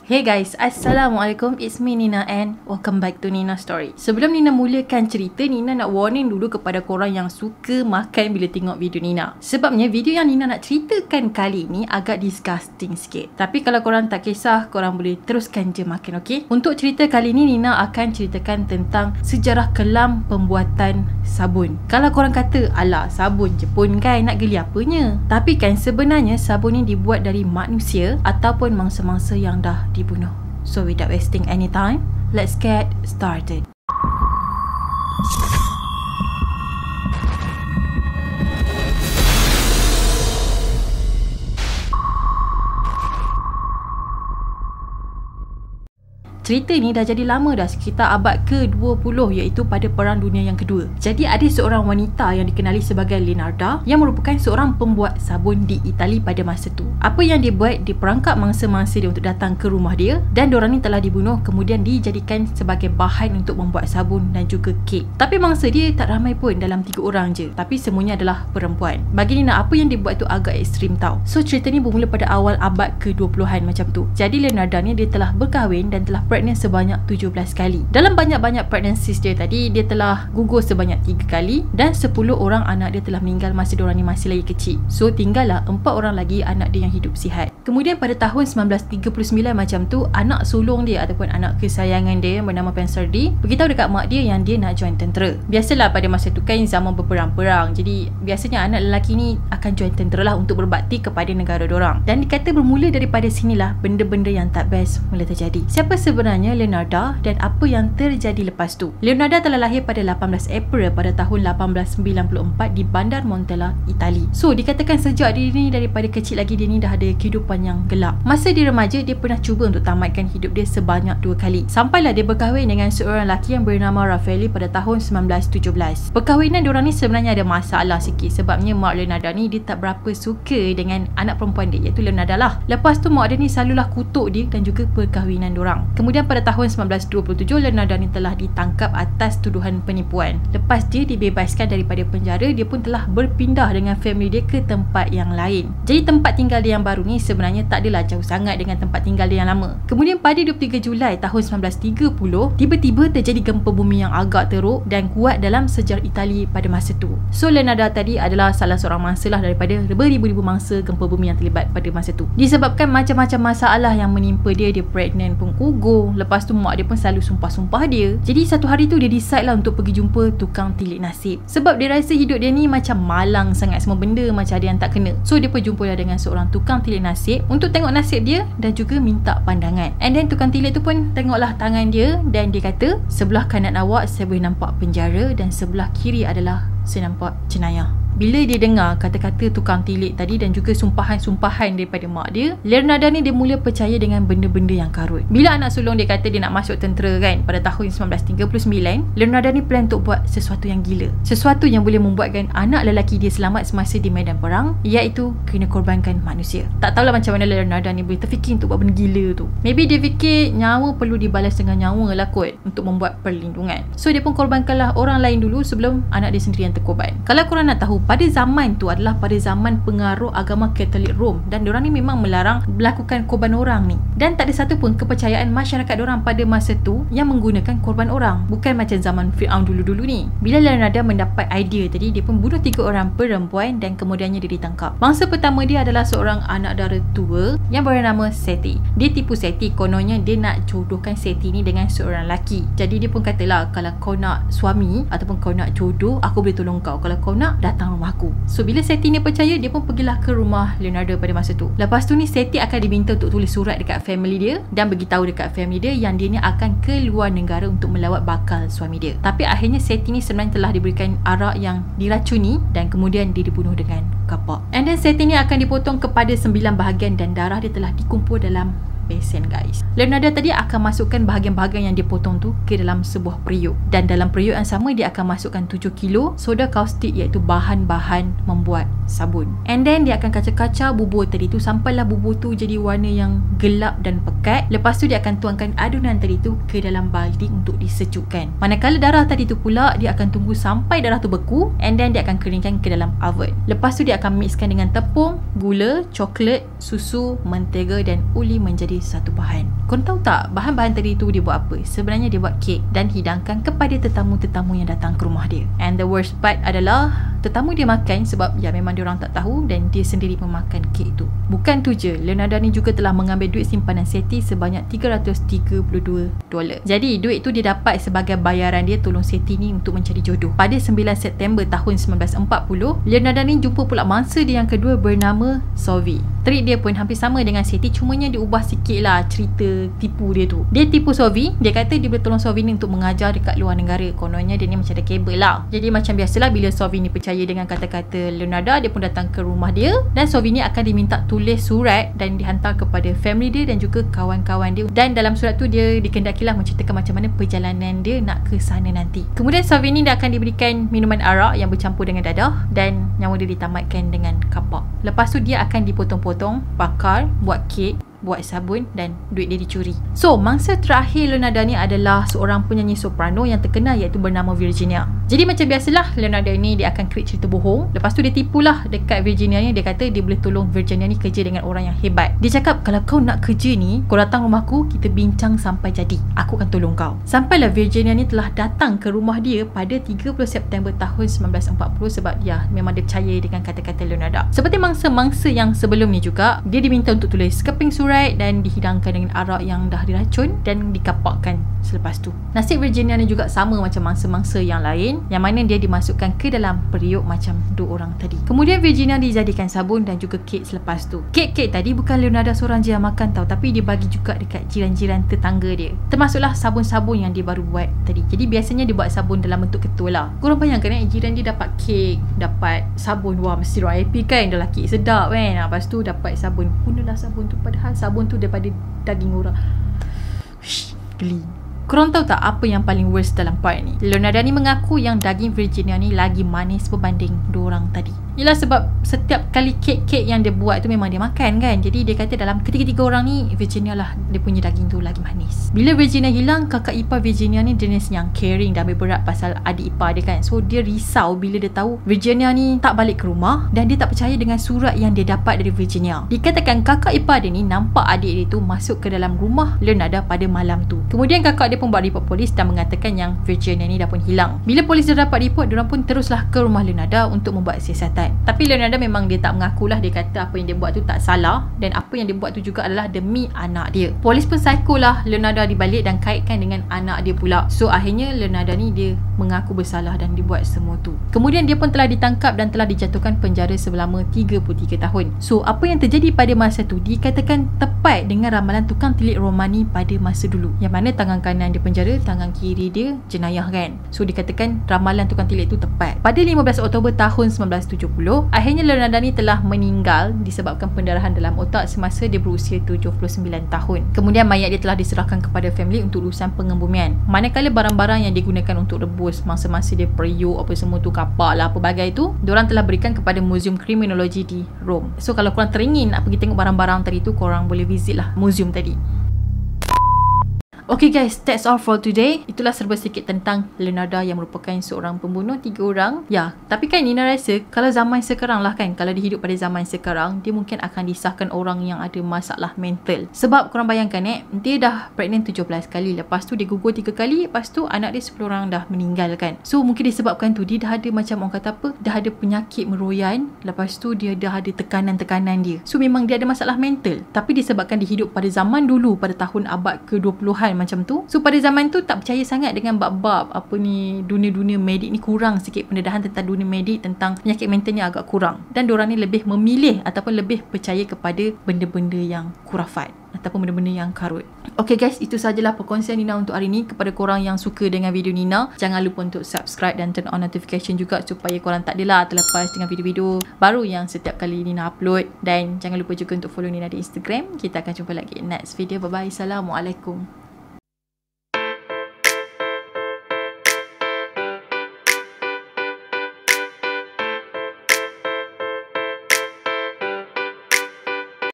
Hey guys, Assalamualaikum. It's me Nina and welcome back to Nina Story. Sebelum Nina mulakan cerita, Nina nak warning dulu kepada korang yang suka makan bila tengok video Nina. Sebabnya video yang Nina nak ceritakan kali ni agak disgusting sikit. Tapi kalau korang tak kisah, korang boleh teruskan je makan, okay? Untuk cerita kali ni, Nina akan ceritakan tentang sejarah kelam pembuatan sabun. Kalau korang kata, alah sabun je pun kan, nak geli apanya? Tapi kan sebenarnya sabun ni dibuat dari manusia ataupun mangsa-mangsa yang dah dibunuh. So without wasting any time, let's get started. Cerita ni dah jadi lama dah, sekitar abad ke-20, iaitu pada Perang Dunia yang Kedua. Jadi ada seorang wanita yang dikenali sebagai Leonarda yang merupakan seorang pembuat sabun di Itali pada masa tu. Apa yang dia buat, dia perangkap mangsa-mangsa dia untuk datang ke rumah dia dan diorang ni telah dibunuh kemudian dijadikan sebagai bahan untuk membuat sabun dan juga kek. Tapi mangsa dia tak ramai pun, dalam 3 orang je, tapi semuanya adalah perempuan. Bagi Nina, apa yang dia buat tu agak ekstrim tau. So cerita ni bermula pada awal abad ke-20-an macam tu. Jadi Leonarda ni dia telah berkahwin dan telah pregnant sebanyak 17 kali. Dalam banyak-banyak pregnancies dia tadi, dia telah gugur sebanyak 3 kali dan 10 orang anak dia telah meninggal masa diorang ni masih lagi kecil. So tinggallah 4 orang lagi anak dia yang hidup sihat. Kemudian pada tahun 1939 macam tu, anak sulung dia ataupun anak kesayangan dia yang bernama Pensardi beritahu dekat mak dia yang dia nak join tentera. Biasalah pada masa tu kan zaman berperang-perang, jadi biasanya anak lelaki ni akan join tentera lah untuk berbakti kepada negara diorang. Dan dikata bermula daripada sinilah benda-benda yang tak best mula terjadi. Siapa sebenarnya Leonarda dan apa yang terjadi lepas tu? Leonarda telah lahir pada 18 April pada tahun 1894 di Bandar Montella, Itali. So dikatakan sejak dia ni daripada kecil lagi dia ni dah ada kehidupan yang gelap. Masa dia remaja, dia pernah cuba untuk tamatkan hidup dia sebanyak 2 kali. Sampailah dia berkahwin dengan seorang lelaki yang bernama Raffaelli pada tahun 1917. Perkahwinan diorang ni sebenarnya ada masalah sikit sebabnya mak Leonarda ni dia tak berapa suka dengan anak perempuan dia, iaitu Leonarda lah. Lepas tu mak dia ni selalulah kutuk dia dan juga perkahwinan diorang. Kemudian pada tahun 1927, Leonarda ni telah ditangkap atas tuduhan penipuan. Lepas dia dibebaskan daripada penjara, dia pun telah berpindah dengan family dia ke tempat yang lain. Jadi tempat tinggal dia yang baru ni sebenarnya tak adalah jauh sangat dengan tempat tinggal dia yang lama. Kemudian pada 23 Julai tahun 1930, tiba-tiba terjadi gempa bumi yang agak teruk dan kuat dalam sejarah Itali pada masa tu. So Leonarda tadi adalah salah seorang mangsa lah daripada beribu-ribu mangsa gempa bumi yang terlibat pada masa tu. Disebabkan macam-macam masalah yang menimpa dia, dia pregnant pun gugur. Lepas tu mak dia pun selalu sumpah-sumpah dia. Jadi satu hari tu dia decide lah untuk pergi jumpa tukang tilik nasib. Sebab dia rasa hidup dia ni macam malang sangat, semua benda macam ada yang tak kena. So dia pun jumpa lah dengan seorang tukang tilik nasib untuk tengok nasib dia dan juga minta pandangan. And then tukang tilik tu pun tengoklah tangan dia dan dia kata, sebelah kanan awak saya boleh nampak penjara dan sebelah kiri adalah saya nampak jenayah. Bila dia dengar kata-kata tukang tilik tadi dan juga sumpahan-sumpahan daripada mak dia, Leonarda ni dia mula percaya dengan benda-benda yang karut. Bila anak sulung dia kata dia nak masuk tentera kan pada tahun 1939, Leonarda ni plan untuk buat sesuatu yang gila. Sesuatu yang boleh membuatkan anak lelaki dia selamat semasa di medan perang, iaitu kena korbankan manusia. Tak tahulah macam mana Leonarda ni boleh terfikir untuk buat benda gila tu. Maybe dia fikir nyawa perlu dibalas dengan nyawa lah kot untuk membuat perlindungan. So dia pun korbankanlah orang lain dulu sebelum anak dia sendiri yang terkorban. Kalau korang nak tahu, pada zaman tu adalah pada zaman pengaruh agama Katolik Rom dan diorang ni memang melarang melakukan korban orang ni. Dan tak ada satu pun kepercayaan masyarakat diorang pada masa tu yang menggunakan korban orang. Bukan macam zaman Fir'aun dulu-dulu ni. Bila Leonarda mendapat idea tadi, dia pun bunuh 3 orang perempuan dan kemudiannya dia ditangkap. Mangsa pertama dia adalah seorang anak dara tua yang bernama Seti. Dia tipu Seti, kononnya dia nak jodohkan Seti ni dengan seorang lelaki. Jadi dia pun katalah, kalau kau nak suami ataupun kau nak jodoh, aku boleh tolong kau. Kalau kau nak, datang rumah aku. So bila Seti ni percaya, dia pun pergilah ke rumah Leonarda pada masa tu. Lepas tu ni Seti akan diminta untuk tulis surat dekat family dia dan beritahu dekat family dia yang dia ni akan ke luar negara untuk melawat bakal suami dia. Tapi akhirnya Seti ni sebenarnya telah diberikan arak yang diracuni dan kemudian dia dibunuh dengan kapak. And then Seti ni akan dipotong kepada 9 bahagian dan darah dia telah dikumpul dalam besen guys. Leonarda tadi akan masukkan bahagian-bahagian yang dia potong tu ke dalam sebuah periuk, dan dalam periuk yang sama dia akan masukkan 7 kilo soda kaustik, iaitu bahan-bahan membuat sabun. And then dia akan kacau-kacau bubur tadi tu sampailah bubur tu jadi warna yang gelap dan pekat. Lepas tu dia akan tuangkan adunan tadi tu ke dalam baldi untuk disejukkan. Manakala darah tadi tu pula dia akan tunggu sampai darah tu beku, and then dia akan keringkan ke dalam oven. Lepas tu dia akan mixkan dengan tepung, gula, coklat, susu, mentega dan uli menjadi satu bahan. Korang tahu tak bahan-bahan tadi tu dia buat apa? Sebenarnya dia buat kek dan hidangkan kepada tetamu-tetamu yang datang ke rumah dia. And the worst part adalah tetamu dia makan sebab ya memang dia orang tak tahu dan dia sendiri memakan kek tu. Bukan tu je, Leonardo ni juga telah mengambil duit simpanan Seti sebanyak $332. Jadi duit tu dia dapat sebagai bayaran dia tolong Seti ni untuk mencari jodoh. Pada 9 September tahun 1940, Leonardo ni jumpa pula mangsa dia yang kedua bernama Sophie. Trik dia pun hampir sama dengan Seti, cumanya dia ubah sikit lah cerita tipu dia tu. Dia tipu Sophie, dia kata dia boleh tolong Sophie ni untuk mengajar dekat luar negara. Kononnya dia ni macam ada kabel lah. Jadi macam biasalah bila Sophie ni percaya dengan kata-kata Leonardo, dia pun datang ke rumah dia dan Sophie ni akan diminta tulis surat dan dihantar kepada family dia dan juga kawan-kawan dia. Dan dalam surat tu dia dikendakilah menceritakan macam mana perjalanan dia nak ke sana nanti. Kemudian Sophie ni dia akan diberikan minuman arak yang bercampur dengan dadah dan nyawa dia ditamatkan dengan kapak. Lepas tu dia akan dipotong-potong, bakar, buat kek, buat sabun dan duit dia dicuri. So, mangsa terakhir Leonardo ni adalah seorang penyanyi soprano yang terkenal iaitu bernama Virginia. Jadi macam biasalah Leonardo ni dia akan create cerita bohong. Lepas tu dia tipulah dekat Virginia ni. Dia kata dia boleh tolong Virginia ni kerja dengan orang yang hebat. Dia cakap kalau kau nak kerja ni, kau datang rumahku, kita bincang sampai jadi. Aku akan tolong kau. Sampailah Virginia ni telah datang ke rumah dia pada 30 September tahun 1940 sebab dia memang dia percaya dengan kata-kata Leonardo. Seperti mangsa-mangsa yang sebelum ni juga, dia diminta untuk tulis keping surat dan dihidangkan dengan arak yang dah diracun dan dikapakkan selepas tu. Nasib Virginia ni juga sama macam mangsa-mangsa yang lain, yang mana dia dimasukkan ke dalam periuk macam dua orang tadi. Kemudian Virginia dijadikan sabun dan juga kek selepas tu. Kek-kek tadi bukan Leonardo seorang je yang makan tau, tapi dia bagi juga dekat jiran-jiran tetangga dia. Termasuklah sabun-sabun yang dia baru buat tadi. Jadi biasanya dia buat sabun dalam bentuk ketul lah. Korang bayangkan jiran dia dapat kek, dapat sabun, wah mesti orang happy kan, dah lah kek sedap kan. Lepas tu dapat sabun, gunalah sabun tu, padahal sabun tu daripada daging orang. Geli. Korang tahu tak apa yang paling worst dalam part ni? Leonardo ni mengaku yang daging Virginia ni lagi manis berbanding dua orang tadi. Yelah sebab setiap kali kek-kek yang dia buat tu memang dia makan kan. Jadi dia kata dalam ketiga-tiga orang ni, Virginia lah dia punya daging tu lagi manis. Bila Virginia hilang, kakak ipar Virginia ni jenis yang caring dan ambil berat pasal adik ipar dia kan. So dia risau bila dia tahu Virginia ni tak balik ke rumah dan dia tak percaya dengan surat yang dia dapat dari Virginia. Dikatakan kakak ipar dia ni nampak adik dia tu masuk ke dalam rumah Leonardo pada malam tu. Kemudian kakak dia pun buat report polis dan mengatakan yang Virginia ni dah pun hilang. Bila polis dah dapat report, diorang pun teruslah ke rumah Leonardo untuk membuat siasatan. Tapi Leonardo memang dia tak mengakulah. Dia kata apa yang dia buat tu tak salah dan apa yang dia buat tu juga adalah demi anak dia. Polis pun psycho lah Leonardo dibalik dan kaitkan dengan anak dia pula. So akhirnya Leonardo ni dia mengaku bersalah dan dibuat semua tu. Kemudian dia pun telah ditangkap dan telah dijatuhkan penjara selama 33 tahun. So apa yang terjadi pada masa tu dikatakan tepat dengan ramalan tukang tilik Romani pada masa dulu, yang mana tangan kanan dia penjara, tangan kiri dia jenayah kan. So dikatakan ramalan tukang tilik tu tepat. Pada 15 Oktober tahun 1970, akhirnya Leonardo ni telah meninggal disebabkan pendarahan dalam otak semasa dia berusia 79 tahun. Kemudian mayat dia telah diserahkan kepada family untuk urusan pengebumian. Manakala barang-barang yang digunakan untuk rebus masa-masa dia periuk apa semua tu, kapak lah apa bagai tu, diorang telah berikan kepada Museum Kriminologi di Rome. So kalau korang teringin nak pergi tengok barang-barang tadi tu, korang boleh visit lah museum tadi. Okay guys, that's all for today. Itulah serba sikit tentang Leonardo yang merupakan seorang pembunuh 3 orang. Ya, tapi kan Nina rasa kalau zaman sekarang lah kan, kalau dia hidup pada zaman sekarang, dia mungkin akan disahkan orang yang ada masalah mental. Sebab korang bayangkan dia dah pregnant 17 kali, lepas tu dia gugur 3 kali, lepas tu anak dia 10 orang dah meninggal kan. So mungkin disebabkan tu dia dah ada macam orang kata apa, dah ada penyakit meroyan, lepas tu dia dah ada tekanan-tekanan dia. So memang dia ada masalah mental. Tapi disebabkan dia hidup pada zaman dulu, pada tahun abad ke-20-an macam tu. So pada zaman tu tak percaya sangat dengan bab-bab apa ni, dunia-dunia medik ni kurang sikit, pendedahan tentang dunia medik, tentang penyakit mental ni agak kurang. Dan diorang ni lebih memilih ataupun lebih percaya kepada benda-benda yang khurafat ataupun benda-benda yang karut. Okay guys, itu sajalah perkongsian Nina untuk hari ni. Kepada korang yang suka dengan video Nina, jangan lupa untuk subscribe dan turn on notification juga supaya korang tak adalah terlepas dengan video-video baru yang setiap kali Nina upload. Dan jangan lupa juga untuk follow Nina di Instagram. Kita akan jumpa lagi next video. Bye bye. Assalamualaikum.